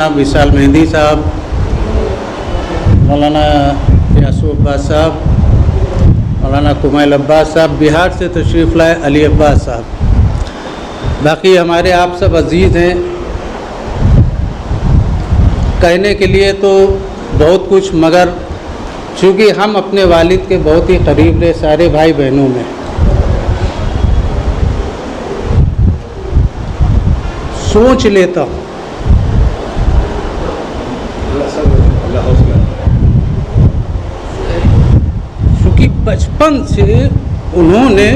विशाल मेहंदी साहब, मौलाना यासू अब्बास साहब, मौलाना कुमैल अब्बास साहब, बिहार से तशरीफ़ लाए अली अब्बास साहब। बाकी हमारे आप सब अजीज़ हैं। कहने के लिए तो बहुत कुछ, मगर चूँकि हम अपने वालिद के बहुत ही करीब रहे सारे भाई बहनों में, सोच लेता हूँ क्योंकि बचपन से उन्होंने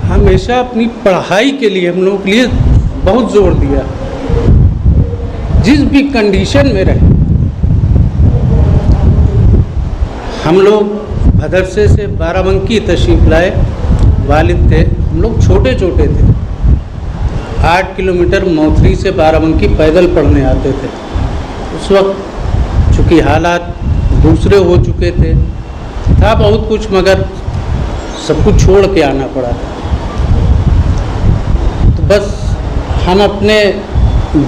हमेशा अपनी पढ़ाई के लिए हम लोगों के लिए बहुत जोर दिया। जिस भी कंडीशन में रहे, हम लोग मदरसे से बाराबंकी तशरीफ़ लाए। वालिद थे, हम लोग छोटे छोटे थे, 8 किलोमीटर मौथरी से बाराबंकी पैदल पढ़ने आते थे। उस वक्त चूँकि हालात दूसरे हो चुके थे, था बहुत कुछ, मगर सब कुछ छोड़ के आना पड़ा था। तो बस हम अपने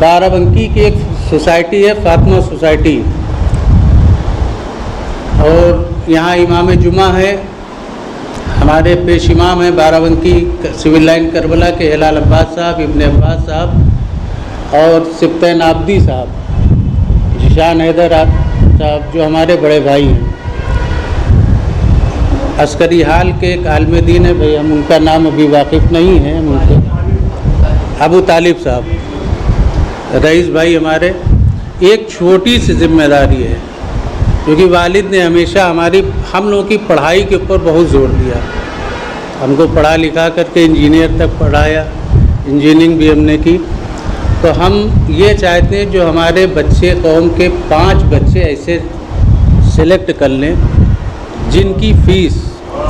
बाराबंकी की एक सोसाइटी है, फातिमा सोसाइटी, और यहाँ इमाम जुमा है, हमारे पेश इमाम हैं बाराबंकी सिविल लाइन करबला के हिलाल अब्बास साहब, इब्ने अब्बास साहब, और सिब्तैन आब्दी साहब, जिशान हैदर साहब जो हमारे बड़े भाई हैं। अस्करी हाल के एक आलिम दीन है भाई, हम उनका नाम अभी वाकिफ़ नहीं है, उनके अबू तालिब साहब, रईस भाई हमारे। एक छोटी सी जिम्मेदारी है, क्योंकि वालिद ने हमेशा हम लोगों की पढ़ाई के ऊपर बहुत ज़ोर दिया। हमको पढ़ा लिखा करके इंजीनियर तक पढ़ाया, इंजीनियरिंग भी हमने की। तो हम ये चाहते हैं जो हमारे बच्चे, कौम के 5 बच्चे ऐसे सिलेक्ट कर लें जिनकी फ़ीस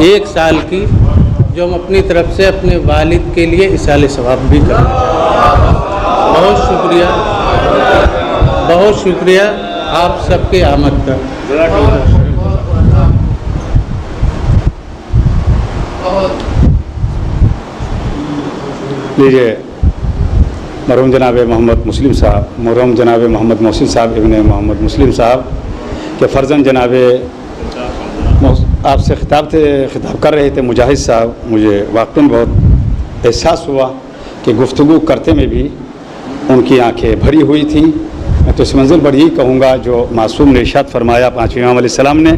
1 साल की, जो हम अपनी तरफ से अपने वालिद के लिए इसाले सवाब भी करें। बहुत शुक्रिया, बहुत शुक्रिया आप सबके आमद का। लीजिए, मरहूम जनाब मोहम्मद मुस्लिम साहब, मरहूम जनाब मोहम्मद मोहसिन साहब इब्ने मोहम्मद मुस्लिम साहब के फ़र्जंद जनाब आपसे खिताब कर रहे थे मुजाहिद साहब। मुझे वाकई बहुत एहसास हुआ कि गुफ्तगू करते में भी उनकी आंखें भरी हुई थीं। मैं तो इस मंजिल पर यही कहूँगा जो मासूम ने इरशाद फरमाया 5वें इमाम अलैहिस्सलाम ने